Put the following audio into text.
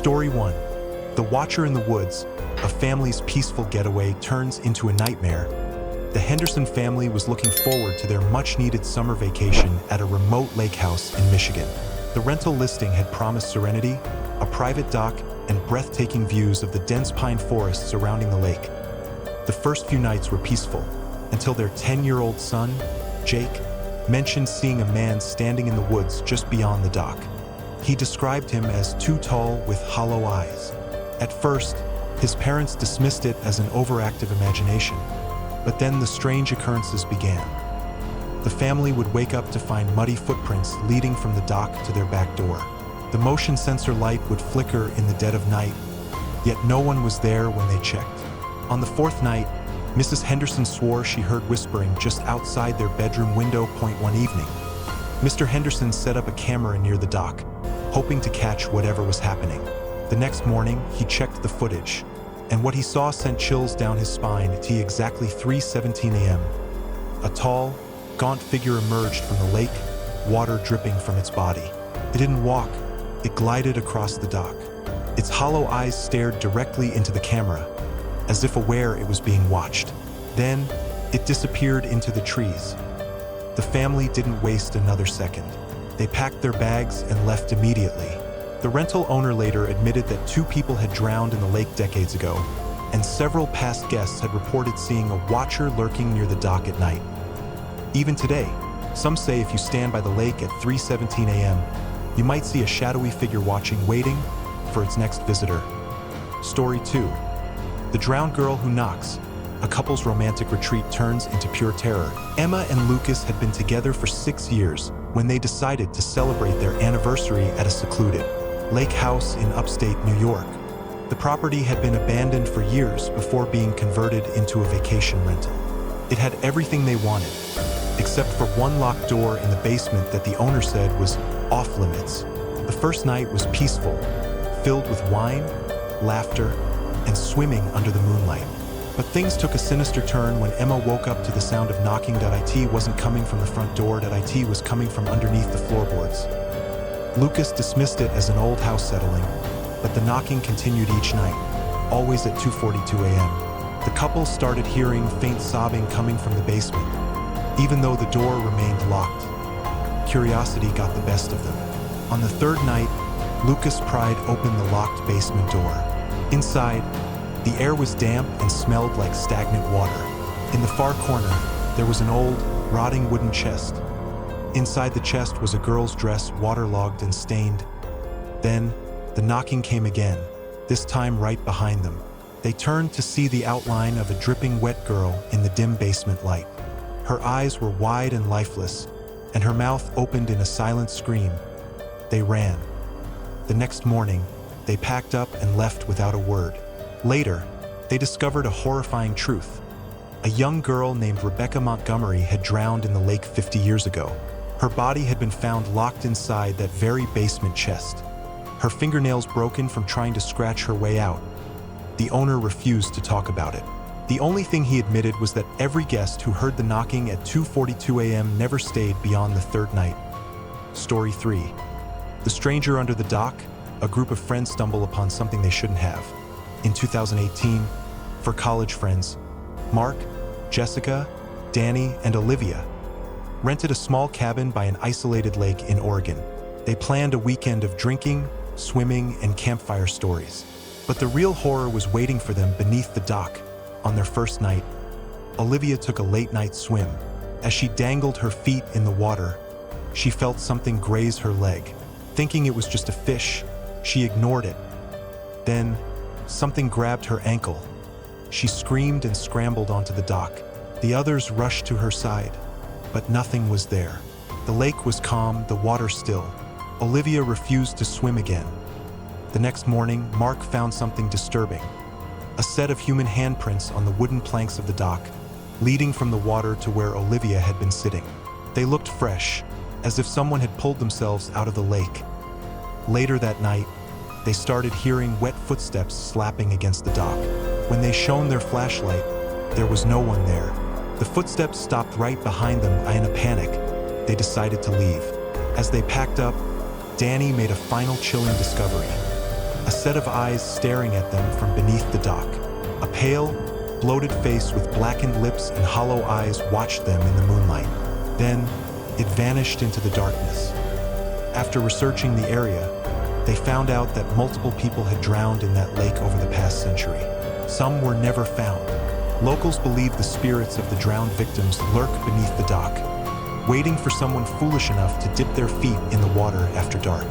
Story 1. The Watcher in the Woods, a family's peaceful getaway turns into a nightmare. The Henderson family was looking forward to their much-needed summer vacation at a remote lake house in Michigan. The rental listing had promised serenity, a private dock, and breathtaking views of the dense pine forest surrounding the lake. The first few nights were peaceful, until their 10-year-old son, Jake, mentioned seeing a man standing in the woods just beyond the dock. He described him as too tall with hollow eyes. At first, his parents dismissed it as an overactive imagination, but then the strange occurrences began. The family would wake up to find muddy footprints leading from the dock to their back door. The motion sensor light would flicker in the dead of night, yet no one was there when they checked. On the fourth night, Mrs. Henderson swore she heard whispering just outside their bedroom window one evening. Mr. Henderson set up a camera near the dock, hoping to catch whatever was happening. The next morning, he checked the footage, and what he saw sent chills down his spine at exactly 3:17 a.m. A tall, gaunt figure emerged from the lake, water dripping from its body. It didn't walk, it glided across the dock. Its hollow eyes stared directly into the camera, as if aware it was being watched. Then, it disappeared into the trees. The family didn't waste another second. They packed their bags and left immediately. The rental owner later admitted that 2 people had drowned in the lake decades ago, and several past guests had reported seeing a watcher lurking near the dock at night. Even today, some say if you stand by the lake at 3:17 a.m., you might see a shadowy figure watching, waiting for its next visitor. Story 2. The Drowned Girl Who Knocks. A couple's romantic retreat turns into pure terror. Emma and Lucas had been together for 6 years when they decided to celebrate their anniversary at a secluded lake house in upstate New York. The property had been abandoned for years before being converted into a vacation rental. It had everything they wanted, except for one locked door in the basement that the owner said was off limits. The first night was peaceful, filled with wine, laughter, and swimming under the moonlight. But things took a sinister turn when Emma woke up to the sound of knocking. It wasn't coming from the front door. It was coming from underneath the floorboards. Lucas dismissed it as an old house settling, but the knocking continued each night, always at 2:42 a.m. The couple started hearing faint sobbing coming from the basement, even though the door remained locked. Curiosity got the best of them. On the third night, Lucas pried open the locked basement door. Inside, the air was damp and smelled like stagnant water. In the far corner, there was an old, rotting wooden chest. Inside the chest was a girl's dress, waterlogged and stained. Then, the knocking came again, this time right behind them. They turned to see the outline of a dripping wet girl in the dim basement light. Her eyes were wide and lifeless, and her mouth opened in a silent scream. They ran. The next morning, they packed up and left without a word. Later, they discovered a horrifying truth. A young girl named Rebecca Montgomery had drowned in the lake 50 years ago. Her body had been found locked inside that very basement chest, her fingernails broken from trying to scratch her way out. The owner refused to talk about it. The only thing he admitted was that every guest who heard the knocking at 2:42 a.m. never stayed beyond the third night. Story 3. The Stranger Under the Dock. A group of friends stumble upon something they shouldn't have. In 2018, for college friends, Mark, Jessica, Danny, and Olivia rented a small cabin by an isolated lake in Oregon. They planned a weekend of drinking, swimming, and campfire stories. But the real horror was waiting for them beneath the dock. On their first night, Olivia took a late-night swim. As she dangled her feet in the water, she felt something graze her leg. Thinking it was just a fish, she ignored it. Then, something grabbed her ankle. She screamed and scrambled onto the dock. The others rushed to her side, but nothing was there. The lake was calm, the water still. Olivia refused to swim again. The next morning, Mark found something disturbing. A set of human handprints on the wooden planks of the dock, leading from the water to where Olivia had been sitting. They looked fresh, as if someone had pulled themselves out of the lake. Later that night, they started hearing wet footsteps slapping against the dock. When they shone their flashlight, there was no one there. The footsteps stopped right behind them. In a panic, they decided to leave. As they packed up, Danny made a final chilling discovery. a set of eyes staring at them from beneath the dock. A pale, bloated face with blackened lips and hollow eyes watched them in the moonlight. Then, it vanished into the darkness. After researching the area, they found out that multiple people had drowned in that lake over the past century. Some were never found. Locals believe the spirits of the drowned victims lurk beneath the dock, waiting for someone foolish enough to dip their feet in the water after dark.